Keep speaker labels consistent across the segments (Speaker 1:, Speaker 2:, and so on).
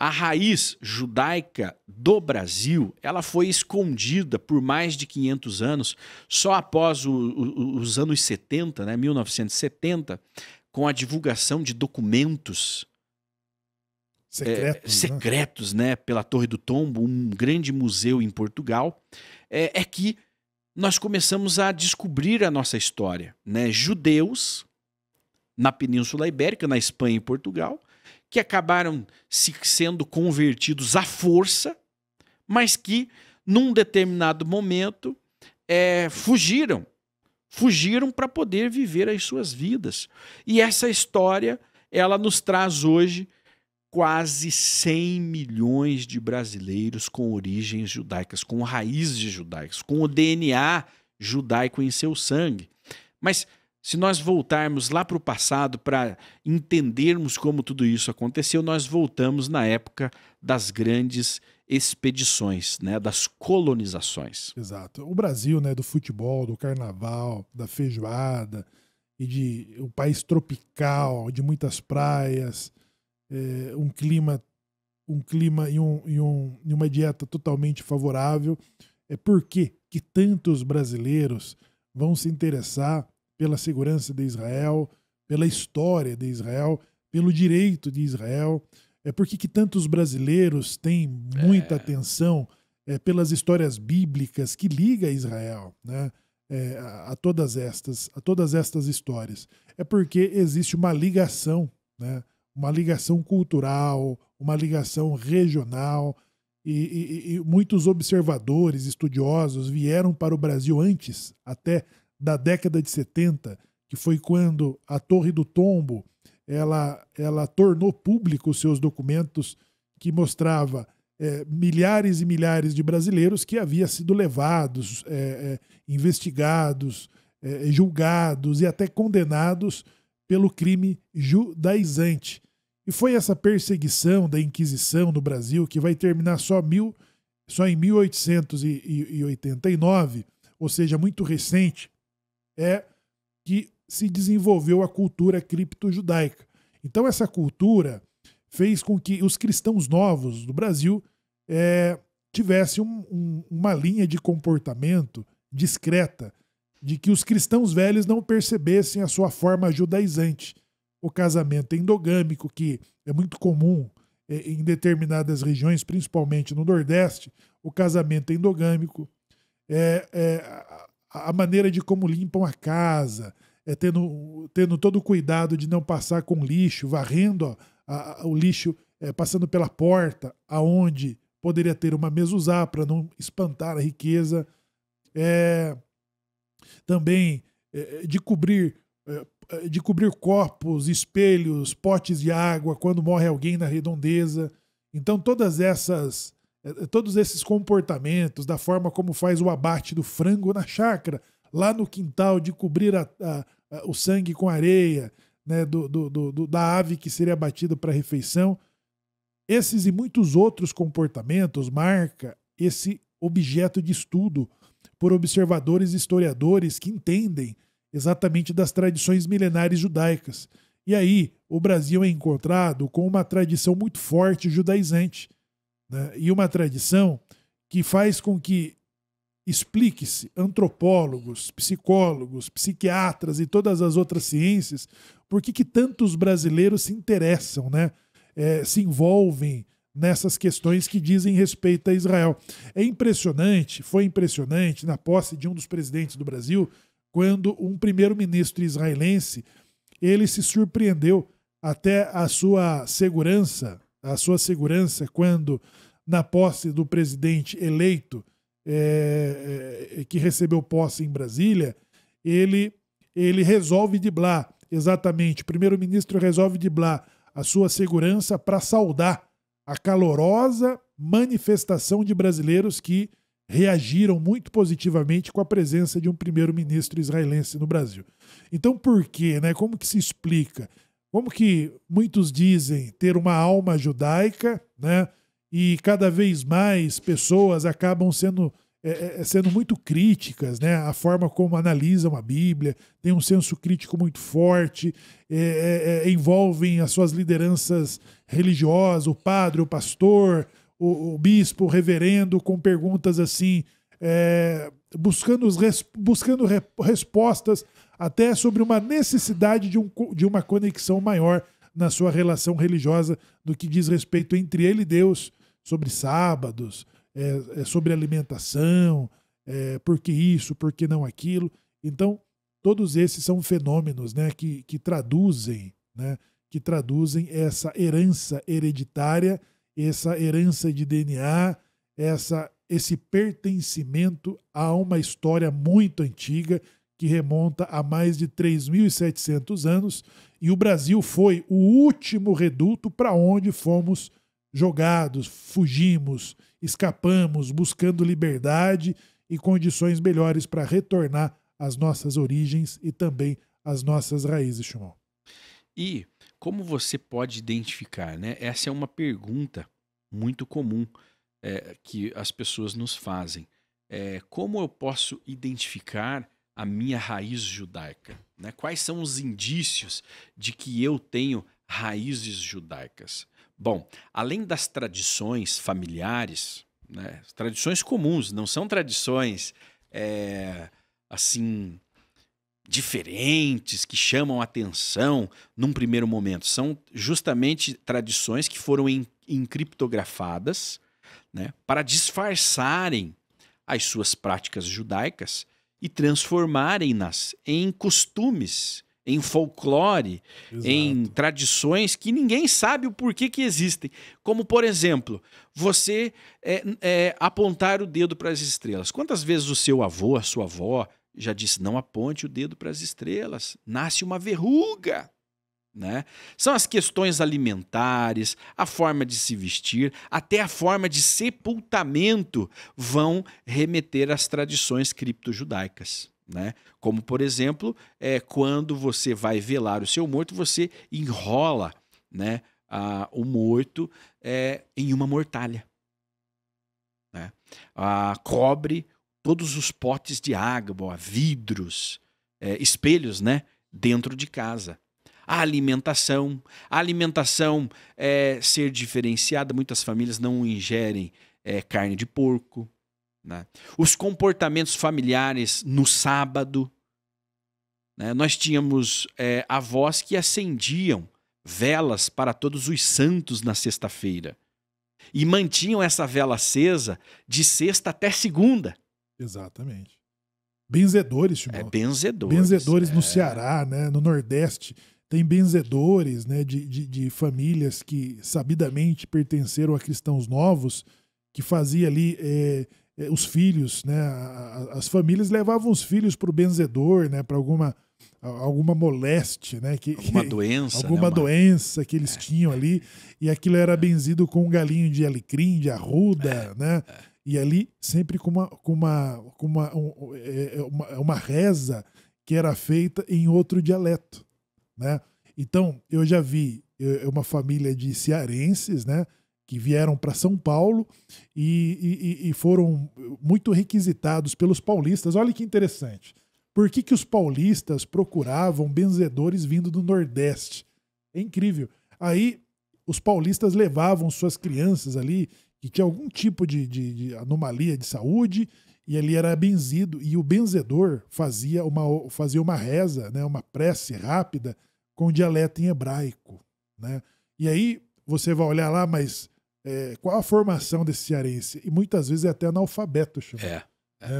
Speaker 1: A raiz judaica do Brasil, ela foi escondida por mais de 500 anos, só após os anos 70, né, 1970, com a divulgação de documentos secretos, né, pela Torre do Tombo, um grande museu em Portugal, é que nós começamos a descobrir a nossa história, né? Judeus na Península Ibérica, na Espanha e Portugal, que acabaram sendo convertidos à força, mas que, num determinado momento, fugiram para poder viver as suas vidas. E essa história, ela nos traz hoje quase 100 milhões de brasileiros com origens judaicas, com raízes judaicas, com o DNA judaico em seu sangue. Mas se nós voltarmos lá para o passado para entendermos como tudo isso aconteceu, nós voltamos na época das grandes expedições, né, das colonizações.
Speaker 2: Exato. O Brasil, né, do futebol, do carnaval, da feijoada, e de um país tropical, de muitas praias, um clima e uma dieta totalmente favorável. Por que tantos brasileiros vão se interessar pela segurança de Israel, pela história de Israel, pelo direito de Israel? Por que tantos brasileiros têm muita atenção pelas histórias bíblicas que ligam a Israel, né? A todas estas histórias? É porque existe uma ligação, né? Uma ligação cultural, uma ligação regional, e muitos observadores, estudiosos vieram para o Brasil antes, até da década de 70, que foi quando a Torre do Tombo ela tornou público os seus documentos, que mostrava milhares e milhares de brasileiros que haviam sido levados, investigados, julgados e até condenados pelo crime judaizante. E foi essa perseguição da Inquisição no Brasil, que vai terminar só em 1889, ou seja, muito recente, que se desenvolveu a cultura cripto-judaica. Então essa cultura fez com que os cristãos novos do Brasil tivessem uma linha de comportamento discreta, de que os cristãos velhos não percebessem a sua forma judaizante. O casamento endogâmico, que é muito comum em determinadas regiões, principalmente no Nordeste, o casamento endogâmico, a maneira de como limpam a casa, tendo todo o cuidado de não passar com lixo, varrendo o lixo, passando pela porta, aonde poderia ter uma mezuzá para não espantar a riqueza, também de cobrir copos, espelhos, potes de água quando morre alguém na redondeza. Então todos esses comportamentos, da forma como faz o abate do frango na chácara, lá no quintal, de cobrir o sangue com areia, né, da ave que seria abatida para a refeição, esses e muitos outros comportamentos marca esse objeto de estudo por observadores e historiadores que entendem exatamente das tradições milenares judaicas. E aí o Brasil é encontrado com uma tradição muito forte judaizante, né? E uma tradição que faz com que explique-se antropólogos, psicólogos, psiquiatras e todas as outras ciências por que tantos brasileiros se interessam, né? Se envolvem nessas questões que dizem respeito a Israel. Foi impressionante na posse de um dos presidentes do Brasil, quando um primeiro-ministro israelense, ele se surpreendeu até a sua segurança quando, na posse do presidente eleito, que recebeu posse em Brasília, ele resolve driblar, exatamente, o primeiro-ministro resolve driblar a sua segurança para saudar a calorosa manifestação de brasileiros que reagiram muito positivamente com a presença de um primeiro-ministro israelense no Brasil. Então, por quê, né? Como que se explica? Como que muitos dizem ter uma alma judaica, né? E cada vez mais pessoas acabam sendo sendo muito críticas, né? A forma como analisam a Bíblia, tem um senso crítico muito forte, envolvem as suas lideranças religiosas, o padre, o pastor, o bispo, o reverendo, com perguntas assim, buscando respostas até sobre uma necessidade de uma conexão maior na sua relação religiosa no que diz respeito entre ele e Deus, sobre sábados, sobre alimentação, por que isso, por que não aquilo. Então, todos esses são fenômenos, né, que traduzem, né, essa herança hereditária, essa herança de DNA, esse pertencimento a uma história muito antiga, que remonta a mais de 3.700 anos, e o Brasil foi o último reduto para onde fomos jogados, fugimos, escapamos, buscando liberdade e condições melhores para retornar às nossas origens e também às nossas raízes, Shumon.
Speaker 1: E como você pode identificar, né? Essa é uma pergunta muito comum que as pessoas nos fazem. Como eu posso identificar a minha raiz judaica? Né? Quais são os indícios de que eu tenho raízes judaicas? Bom, além das tradições familiares, né, tradições comuns, não são tradições assim diferentes, que chamam atenção num primeiro momento. São justamente tradições que foram encriptografadas, né, para disfarçarem as suas práticas judaicas e transformarem-nas em costumes, em folclore,
Speaker 2: Exato.
Speaker 1: em tradições que ninguém sabe o porquê que existem. Como, por exemplo, você apontar o dedo para as estrelas. Quantas vezes o seu avô, a sua avó, já disse, não aponte o dedo para as estrelas, nasce uma verruga. Né? São as questões alimentares, a forma de se vestir, até a forma de sepultamento vão remeter às tradições criptojudaicas. Né? Como, por exemplo, quando você vai velar o seu morto, você enrola, né, o morto em uma mortalha. Né? Cobre todos os potes de água, vidros, espelhos, né, dentro de casa. A alimentação ser diferenciada, muitas famílias não ingerem carne de porco. Né? Os comportamentos familiares no sábado. Né? Nós tínhamos avós que acendiam velas para todos os santos na sexta-feira e mantinham essa vela acesa de sexta até segunda.
Speaker 2: Exatamente. Benzedores, Timão.
Speaker 1: Benzedores
Speaker 2: no Ceará, né? No Nordeste. Tem benzedores, né, de famílias que sabidamente pertenceram a cristãos novos, que fazia ali os filhos, né, as famílias levavam os filhos para o benzedor, né, para alguma moléstia, né, alguma doença que eles tinham ali, e aquilo era benzido com um galinho de alecrim, de arruda, né, e ali sempre com uma reza que era feita em outro dialeto. Né? Então, eu já vi uma família de cearenses, né, que vieram para São Paulo e foram muito requisitados pelos paulistas. Olha que interessante. Por que os paulistas procuravam benzedores vindo do Nordeste? É incrível. Aí, os paulistas levavam suas crianças ali, que tinha algum tipo de anomalia de saúde, e ali era benzido. E o benzedor fazia uma reza, né, uma prece rápida, com dialeto em hebraico. Né? E aí você vai olhar lá, mas qual a formação desse cearense? E muitas vezes é até analfabeto.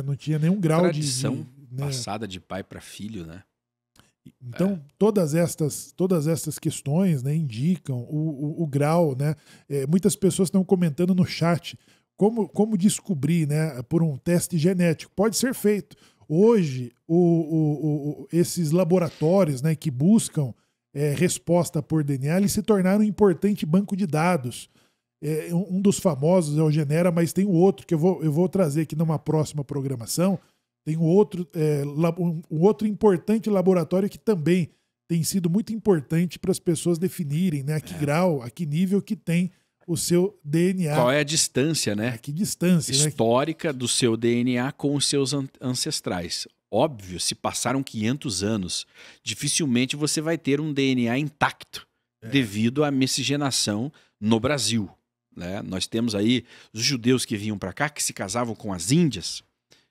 Speaker 2: Não tinha nenhum grau
Speaker 1: tradição passada de pai para filho, né?
Speaker 2: Então, todas estas questões, né, indicam o grau. Né? Muitas pessoas estão comentando no chat como descobrir, né, por um teste genético. Pode ser feito. Hoje, esses laboratórios, né, que buscam resposta por DNA, eles se tornaram um importante banco de dados. Um dos famosos é o Genera, mas tem o outro que eu vou trazer aqui numa próxima programação. Tem um outro importante laboratório que também tem sido muito importante para as pessoas definirem, né, a que grau, a que nível que tem o seu DNA.
Speaker 1: Qual é a distância, né?
Speaker 2: A que distância,
Speaker 1: histórica, né? Do seu DNA com os seus ancestrais. Óbvio, se passaram 500 anos, dificilmente você vai ter um DNA intacto devido à miscigenação no Brasil, né? Nós temos aí os judeus que vinham para cá, que se casavam com as índias,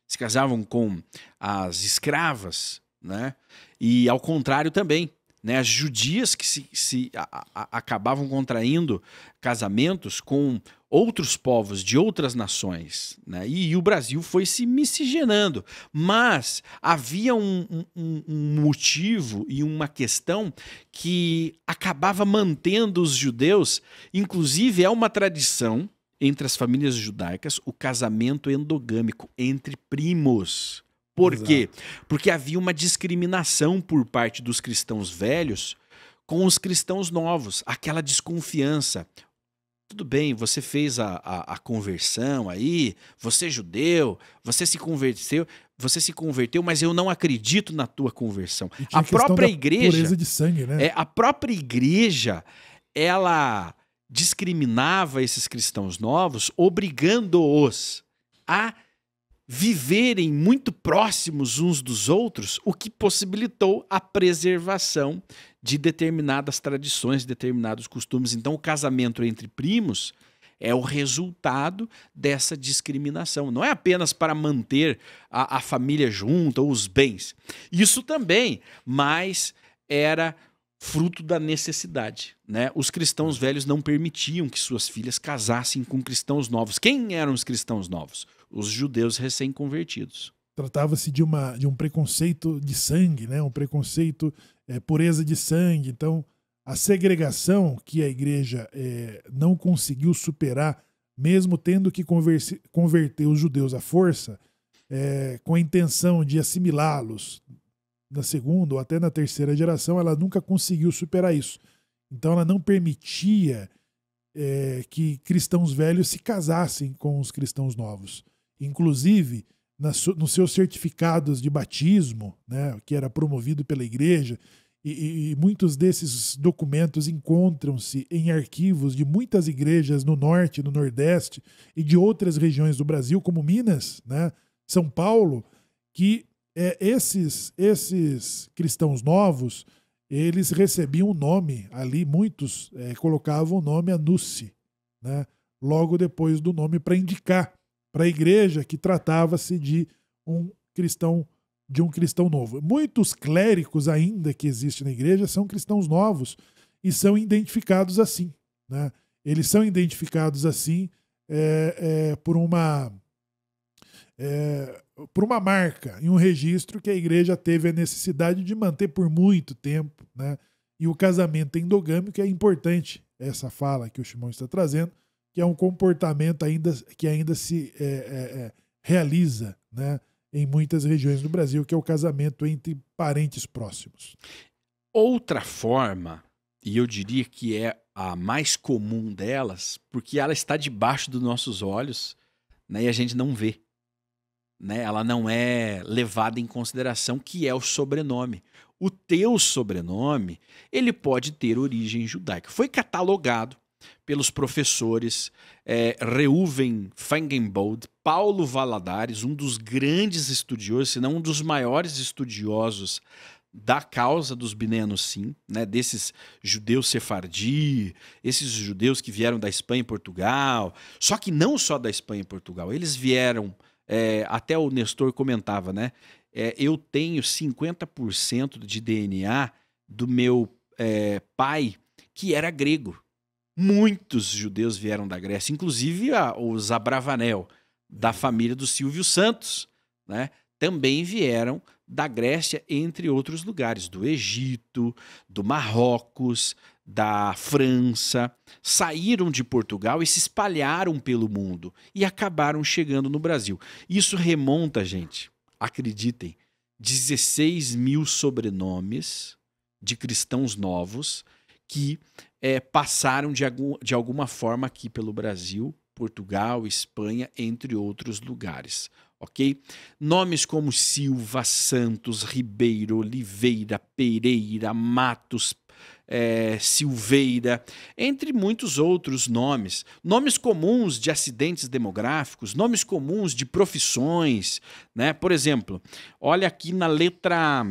Speaker 1: se casavam com as escravas, né? E ao contrário também, né? As judias que acabavam contraindo casamentos com outros povos de outras nações, né? E o Brasil foi se miscigenando. Mas havia um motivo e uma questão que acabava mantendo os judeus, inclusive é uma tradição entre as famílias judaicas, o casamento endogâmico entre primos. Por quê? Porque havia uma discriminação por parte dos cristãos velhos com os cristãos novos, aquela desconfiança. Tudo bem, você fez a conversão aí, você é judeu, você se converteu, mas eu não acredito na tua conversão. A própria igreja,
Speaker 2: pureza de sangue, né?
Speaker 1: A própria igreja, ela discriminava esses cristãos novos, obrigando-os a viverem muito próximos uns dos outros, o que possibilitou a preservação de determinadas tradições, determinados costumes. Então, o casamento entre primos é o resultado dessa discriminação. Não é apenas para manter a família junta ou os bens. Isso também, mas era fruto da necessidade, né? Os cristãos velhos não permitiam que suas filhas casassem com cristãos novos. Quem eram os cristãos novos? Os judeus recém-convertidos.
Speaker 2: Tratava-se de um preconceito de sangue, né? Um preconceito, pureza de sangue. Então, a segregação que a igreja não conseguiu superar, mesmo tendo que converter os judeus à força, com a intenção de assimilá-los na segunda ou até na terceira geração, ela nunca conseguiu superar isso. Então, ela não permitia que cristãos velhos se casassem com os cristãos novos. Inclusive, nos seus certificados de batismo, né, que era promovido pela igreja, e muitos desses documentos encontram-se em arquivos de muitas igrejas no norte, no nordeste e de outras regiões do Brasil, como Minas, né, São Paulo, que esses cristãos novos, eles recebiam um nome ali, muitos colocavam o nome Anusse, né, logo depois do nome para indicar para a igreja que tratava-se de um cristão novo. Muitos clérigos ainda que existem na igreja são cristãos novos e são identificados assim, né? Eles são identificados assim por uma marca e um registro que a igreja teve a necessidade de manter por muito tempo, né? E o casamento endogâmico é importante, essa fala que o Shimon está trazendo, que é um comportamento que ainda se realiza, né, em muitas regiões do Brasil, que é o casamento entre parentes próximos.
Speaker 1: Outra forma, e eu diria que é a mais comum delas, porque ela está debaixo dos nossos olhos, né, e a gente não vê, né, ela não é levada em consideração, que é o sobrenome. O teu sobrenome, ele pode ter origem judaica. Foi catalogado pelos professores Reuven Feigenbold, Paulo Valadares, um dos grandes estudiosos, se não um dos maiores estudiosos da causa dos Bnei Anussim, né, desses judeus sefardi, esses judeus que vieram da Espanha e Portugal, só que não só da Espanha e Portugal, eles vieram, até o Nestor comentava, né, eu tenho 50% de DNA do meu pai, que era grego. Muitos judeus vieram da Grécia, inclusive os Abravanel, da família do Silvio Santos, né? Também vieram da Grécia, entre outros lugares, do Egito, do Marrocos, da França, saíram de Portugal e se espalharam pelo mundo e acabaram chegando no Brasil. Isso remonta, gente, acreditem, 16 mil sobrenomes de cristãos novos que passaram de alguma forma aqui pelo Brasil, Portugal, Espanha, entre outros lugares, ok? Nomes como Silva, Santos, Ribeiro, Oliveira, Pereira, Matos, Silveira, entre muitos outros nomes. Nomes comuns de acidentes demográficos, nomes comuns de profissões, né? Por exemplo, olha aqui na letra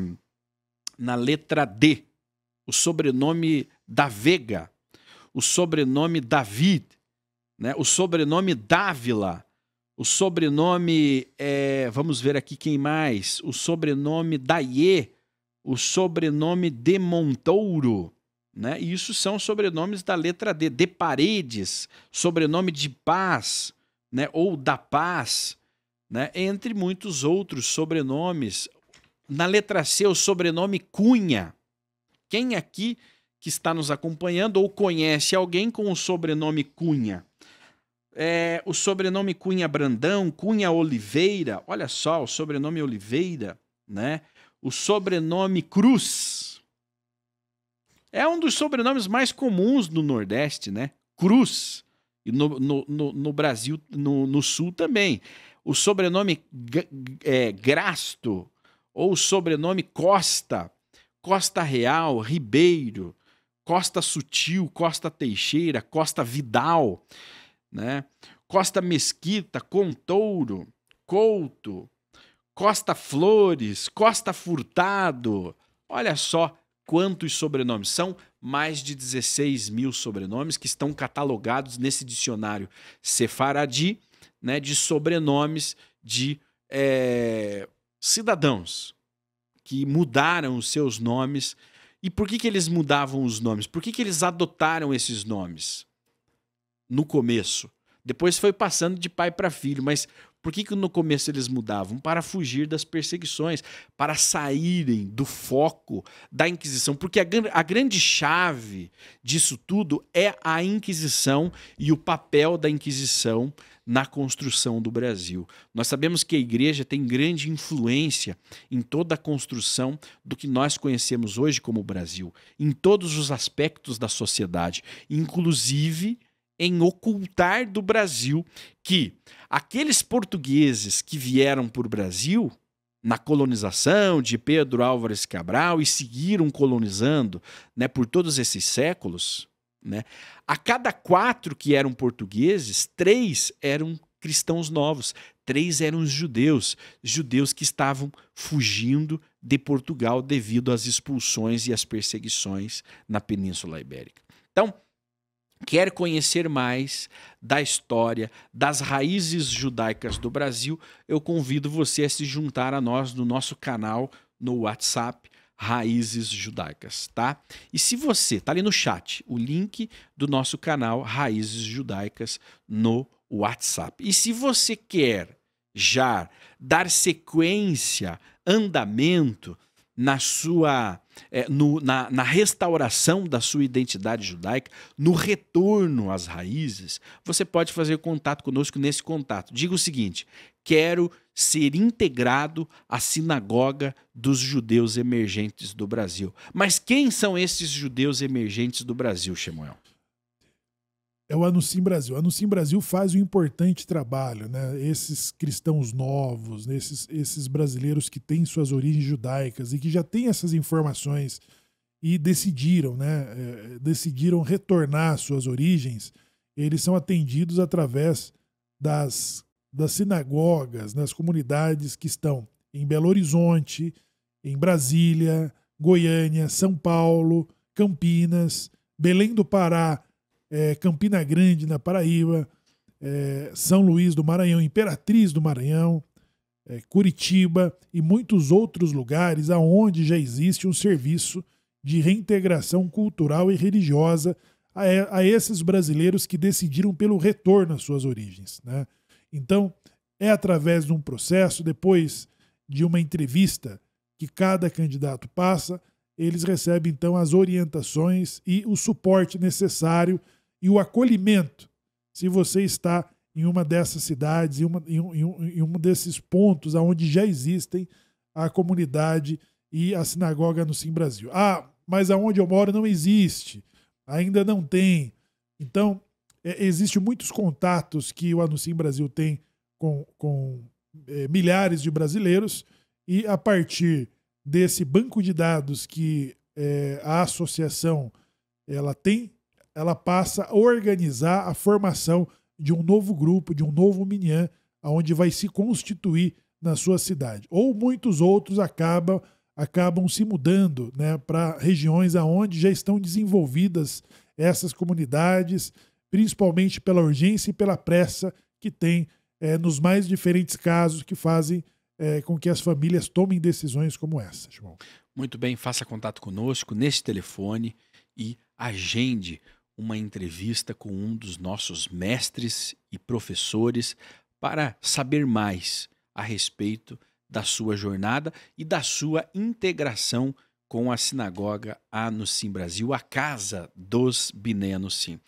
Speaker 1: D, o sobrenome da Vega, o sobrenome David, né? O sobrenome Dávila, o sobrenome, vamos ver aqui quem mais, o sobrenome Daiê, o sobrenome de Montouro, né? E isso são sobrenomes da letra D. De Paredes, sobrenome de Paz, né? Ou da Paz, né? Entre muitos outros sobrenomes. Na letra C, o sobrenome Cunha. Quem aqui que está nos acompanhando ou conhece alguém com o sobrenome Cunha? O sobrenome Cunha Brandão, Cunha Oliveira, olha só, o sobrenome Oliveira, né? O sobrenome Cruz. É um dos sobrenomes mais comuns no Nordeste, né? Cruz. E no Brasil, no Sul também. O sobrenome Grasto, ou o sobrenome Costa, Costa Real, Ribeiro, Costa Sutil, Costa Teixeira, Costa Vidal, né? Costa Mesquita, Contouro, Couto, Costa Flores, Costa Furtado. Olha só quantos sobrenomes. São mais de 16 mil sobrenomes que estão catalogados nesse dicionário Sefaradi, né, de sobrenomes de cidadãos que mudaram os seus nomes. E por que eles mudavam os nomes? Por que eles adotaram esses nomes? No começo. Depois foi passando de pai para filho, mas por que no começo eles mudavam? Para fugir das perseguições, para saírem do foco da Inquisição. Porque a grande chave disso tudo é a Inquisição e o papel da Inquisição na construção do Brasil. Nós sabemos que a igreja tem grande influência em toda a construção do que nós conhecemos hoje como Brasil, em todos os aspectos da sociedade, inclusive em ocultar do Brasil que aqueles portugueses que vieram para o Brasil na colonização de Pedro Álvares Cabral e seguiram colonizando, né, por todos esses séculos, né, a cada 4 que eram portugueses, 3 eram cristãos novos, 3 eram judeus que estavam fugindo de Portugal devido às expulsões e às perseguições na Península Ibérica. Então, quer conhecer mais da história, das raízes judaicas do Brasil, eu convido você a se juntar a nós no nosso canal no WhatsApp, Raízes Judaicas, tá? E se você, tá ali no chat, o link do nosso canal Raízes Judaicas no WhatsApp. E se você quer já dar sequência, andamento na sua na restauração da sua identidade judaica, no retorno às raízes, você pode fazer contato conosco nesse contato. Diga o seguinte: quero ser integrado à sinagoga dos judeus emergentes do Brasil. Mas quem são esses judeus emergentes do Brasil, Shemuel?
Speaker 2: É o Anuncim Brasil. O Anuncim Brasil faz um importante trabalho, né? Esses cristãos novos, esses brasileiros que têm suas origens judaicas e que já têm essas informações e decidiram, né? Decidiram retornar às suas origens, eles são atendidos através das sinagogas, nas comunidades que estão em Belo Horizonte, em Brasília, Goiânia, São Paulo, Campinas, Belém do Pará, Campina Grande, na Paraíba, São Luís do Maranhão, Imperatriz do Maranhão, Curitiba e muitos outros lugares aonde já existe um serviço de reintegração cultural e religiosa a esses brasileiros que decidiram pelo retorno às suas origens, né? Então, é através de um processo, depois de uma entrevista que cada candidato passa, eles recebem então as orientações e o suporte necessário e o acolhimento, se você está em uma dessas cidades, em um desses pontos onde já existem a comunidade e a sinagoga Anuncim Brasil. Ah, mas aonde eu moro não existe, ainda não tem. Então, existem muitos contatos que o Anuncim Brasil tem com milhares de brasileiros e a partir desse banco de dados que a associação ela passa a organizar a formação de um novo grupo, de um novo minyan, onde vai se constituir na sua cidade. Ou muitos outros acabam se mudando, né, para regiões aonde já estão desenvolvidas essas comunidades, principalmente pela urgência e pela pressa que tem nos mais diferentes casos que fazem com que as famílias tomem decisões como essa, João.
Speaker 1: Muito bem, faça contato conosco neste telefone e agende uma entrevista com um dos nossos mestres e professores para saber mais a respeito da sua jornada e da sua integração com a sinagoga Anussim Brasil, a casa dos Biné Anussim.